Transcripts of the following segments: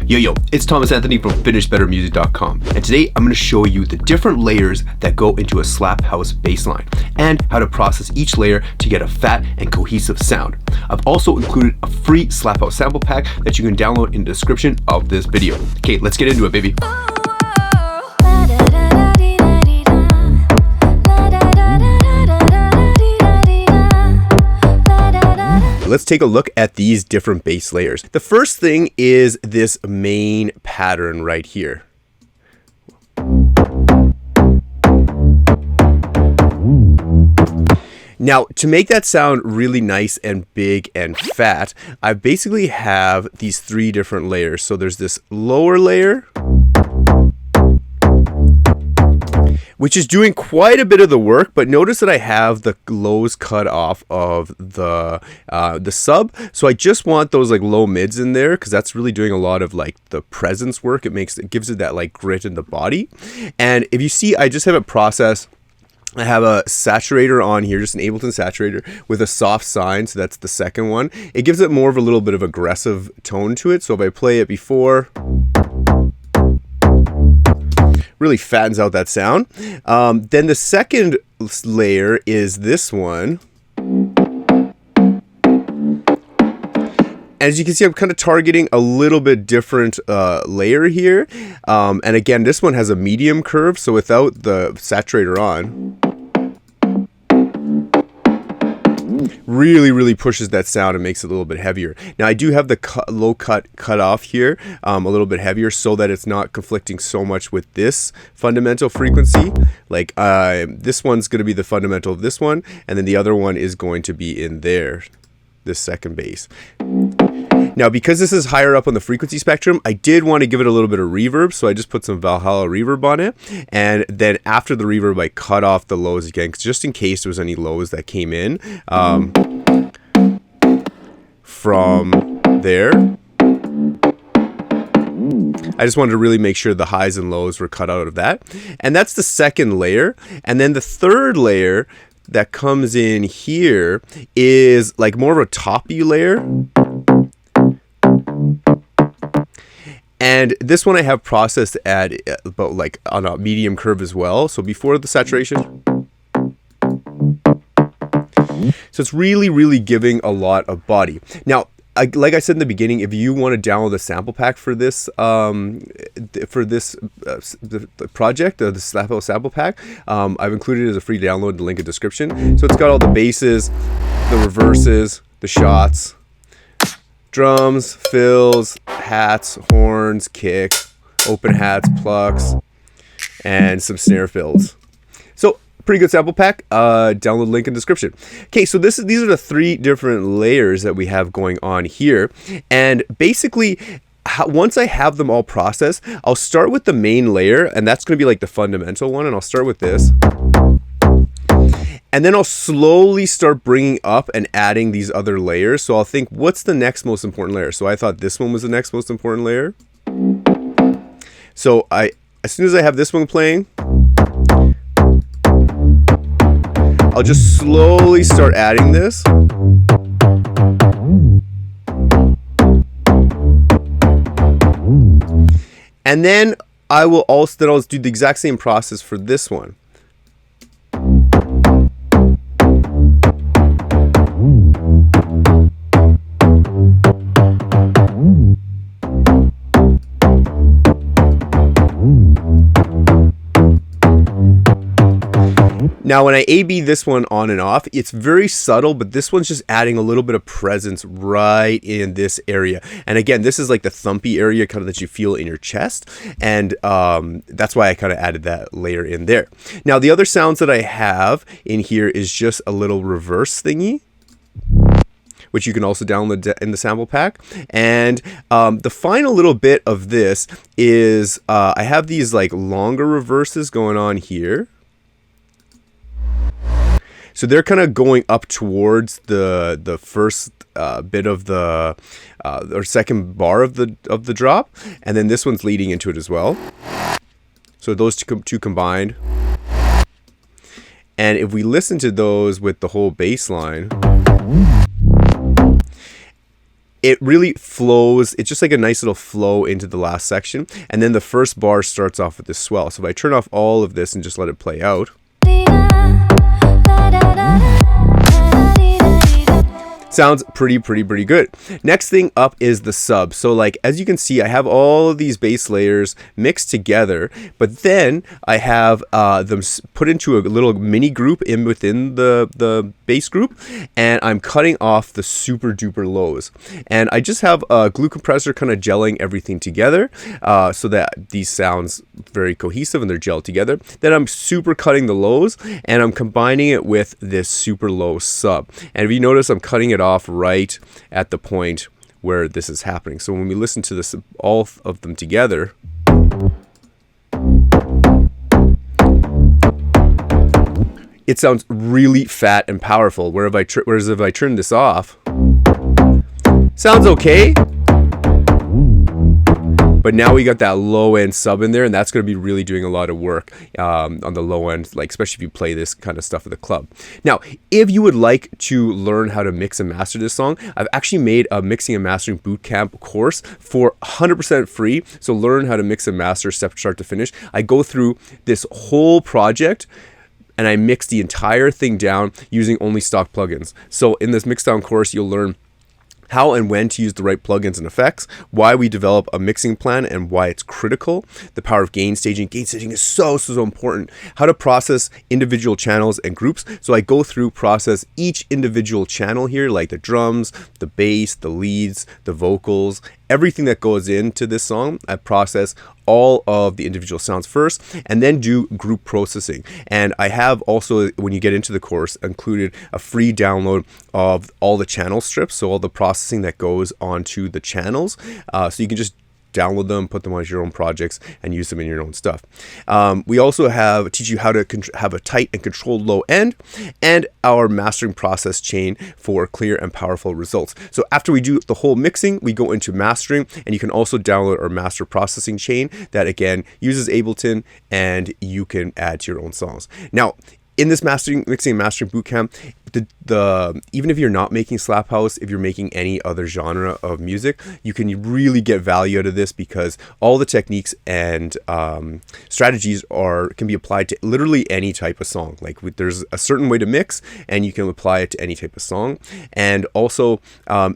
Yo, it's Thomas Anthony from FinishBetterMusic.com, and today I'm going to show you the different layers that go into a slap house bass line and how to process each layer to get a fat and cohesive sound. I've also included a free slap house sample pack that you can download in the description of this video. Okay, let's get into it, baby. Let's take a look at these different bass layers. The first thing is this main pattern right here. Now, to make that sound really nice and big and fat, I basically have these three different layers. So there's this lower layer, which is doing quite a bit of the work, but notice that I have the lows cut off of the sub. So I just want those like low mids in there because that's really doing a lot of like the presence work. It gives it that like grit in the body. And if you see, I just have it processed. I have a saturator on here, just an Ableton saturator with a soft sine, so that's the second one. It gives it more of a little bit of aggressive tone to it. So if I play it before, really fattens out that sound. Then the second layer is this one. As you can see, I'm kind of targeting a little bit different layer here. And again, this one has a medium curve, so without the saturator on, really pushes that sound and makes it a little bit heavier. Now I do have the low cut off here a little bit heavier so that it's not conflicting so much with this fundamental frequency. Like this one's going to be the fundamental of this one, and then the other one is going to be in there, this second bass. Now, because this is higher up on the frequency spectrum, I did want to give it a little bit of reverb, so I just put some Valhalla reverb on it. And then after the reverb, I cut off the lows again, just in case there was any lows that came in from there. I just wanted to really make sure the highs and lows were cut out of that. And that's the second layer. And then the third layer that comes in here is like more of a toppy layer. And this one I have processed at about like on a medium curve as well. So before the saturation. So it's really giving a lot of body. Now, like I said in the beginning, if you want to download the sample pack for this the project, the slap house sample pack, I've included it as a free download in the link in the description. So it's got all the basses, the reverses, the shots, drums, fills, hats, horns, kick, open hats, plucks, and some snare fills. So pretty good sample pack. Download link in description. Okay, so these are the three different layers that we have going on here, and basically once I have them all processed, I'll start with the main layer, and that's going to be like the fundamental one, and I'll start with this. And then I'll slowly start bringing up and adding these other layers. So I'll think, what's the next most important layer? So I thought this one was the next most important layer. So as soon as I have this one playing, I'll just slowly start adding this. And then I'll do the exact same process for this one. Now, when I A-B this one on and off, it's very subtle, but this one's just adding a little bit of presence right in this area. And again, this is like the thumpy area kind of that you feel in your chest. And that's why I kind of added that layer in there. Now, the other sounds that I have in here is just a little reverse thingy, which you can also download in the sample pack. And the final little bit of this is I have these like longer reverses going on here. So they're kind of going up towards the first bit of the or second bar of the drop, and then this one's leading into it as well. So those two combined. And if we listen to those with the whole bass line, it really flows. It's just like a nice little flow into the last section. And then the first bar starts off with this swell. So if I turn off all of this and just let it play out, sounds pretty good. Next thing up is the sub. So like, as you can see, I have all of these bass layers mixed together, but then I have them put into a little mini group within the bass group, and I'm cutting off the super duper lows. And I just have a glue compressor kind of gelling everything together so that these sounds very cohesive and they're gelled together. Then I'm super cutting the lows, and I'm combining it with this super low sub. And if you notice, I'm cutting it off right at the point where this is happening. So when we listen to this, all of them together, it sounds really fat and powerful. Whereas if I turn this off, sounds okay, but now we got that low end sub in there, and that's going to be really doing a lot of work on the low end, like especially if you play this kind of stuff at the club. Now, if you would like to learn how to mix and master this song, I've actually made a mixing and mastering bootcamp course for 100% free. So learn how to mix and master start to finish. I go through this whole project and I mix the entire thing down using only stock plugins. So in this mixdown course, you'll learn how and when to use the right plugins and effects, why we develop a mixing plan and why it's critical, the power of gain staging. Gain staging is so important. How to process individual channels and groups. So I go through, process each individual channel here, like the drums, the bass, the leads, the vocals, everything that goes into this song. I process all of the individual sounds first and then do group processing. And I have also, when you get into the course, included a free download of all the channel strips, so all the processing that goes onto the channels, so you can just download them, put them on your own projects, and use them in your own stuff. We also teach you how to have a tight and controlled low end, and our mastering process chain for clear and powerful results. So after we do the whole mixing, we go into mastering, and you can also download our master processing chain that again uses Ableton, and you can add to your own songs. Now, in this mixing and mastering bootcamp, even if you're not making slap house, if you're making any other genre of music, you can really get value out of this because all the techniques and strategies can be applied to literally any type of song. Like there's a certain way to mix, and you can apply it to any type of song. And also,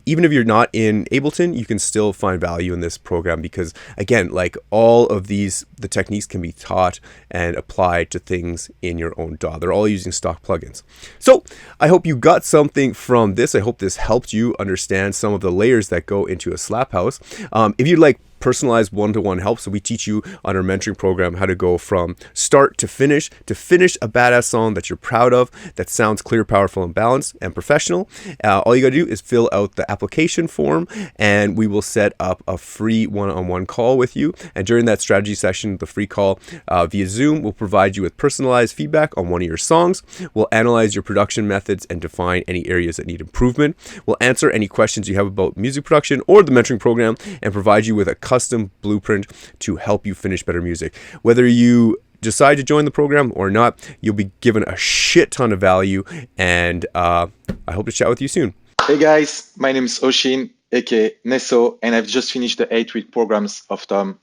even if you're not in Ableton, you can still find value in this program because, again, like all of the techniques can be taught and applied to things in your own DAW. They're all using stock plugins. So I hope you got something from this. I hope this helped you understand some of the layers that go into a slap house. If you'd like personalized one-to-one help, so we teach you on our mentoring program how to go from start to finish a badass song that you're proud of, that sounds clear, powerful, and balanced and professional. All you gotta do is fill out the application form, and we will set up a free one-on-one call with you. And during that strategy session, the free call via Zoom, we'll provide you with personalized feedback on one of your songs. We'll analyze your production methods and define any areas that need improvement. We'll answer any questions you have about music production or the mentoring program, and provide you with a custom blueprint to help you finish better music. Whether you decide to join the program or not, you'll be given a shit ton of value, and I hope to chat with you soon. Hey guys, my name is Oshin, aka Neso, and I've just finished the 8-week programs of Tom.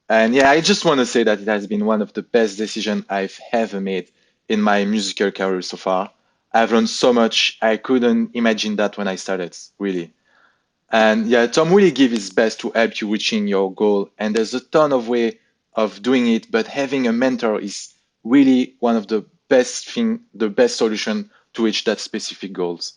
And yeah, I just want to say that it has been one of the best decisions I've ever made in my musical career so far. I've learned so much. I couldn't imagine that when I started, really. And yeah, Tom really gives his best to help you reaching your goal. And there's a ton of way of doing it, but having a mentor is really one of the best solution to reach that specific goals.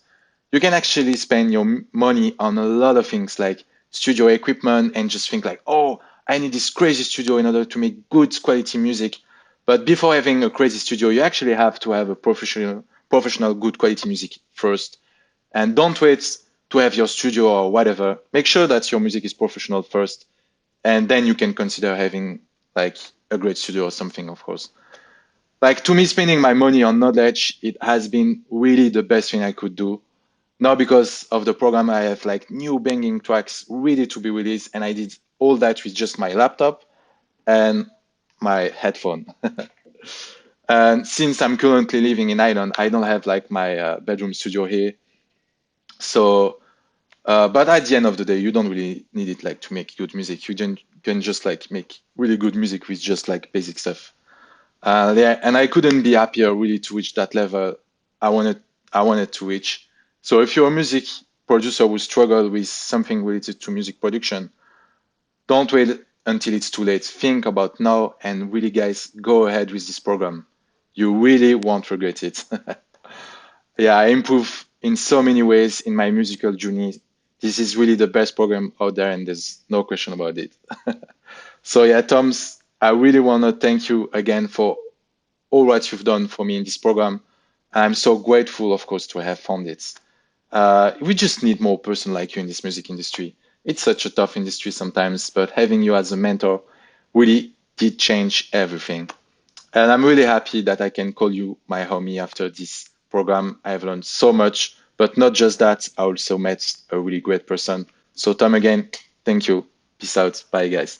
You can actually spend your money on a lot of things like studio equipment and just think like, oh, I need this crazy studio in order to make good quality music. But before having a crazy studio, you actually have to have a professional good quality music first. And don't wait to have your studio or whatever. Make sure that your music is professional first, and then you can consider having like a great studio or something, of course. Like to me, spending my money on knowledge, it has been really the best thing I could do. Now because of the program, I have like new banging tracks ready to be released, and I did all that with just my laptop and my headphone. And since I'm currently living in Ireland, I don't have like my bedroom studio here. So But at the end of the day, you don't really need it like to make good music. Can just like make really good music with just like basic stuff. Yeah, and I couldn't be happier really to reach that level I wanted I wanted to reach. So if you're a music producer who struggle with something related to music production, don't wait until it's too late. Think about now and really, guys, go ahead with this program. You really won't regret it. Yeah, I improve in so many ways in my musical journey. This is really the best program out there, and there's no question about it. So yeah, Toms, I really want to thank you again for all what you've done for me in this program. I'm so grateful, of course, to have found it. We just need more person like you in this music industry. It's such a tough industry sometimes, but having you as a mentor really did change everything. And I'm really happy that I can call you my homie after this program. I've learned so much, but not just that, I also met a really great person. So, Tom, again, thank you. Peace out. Bye, guys.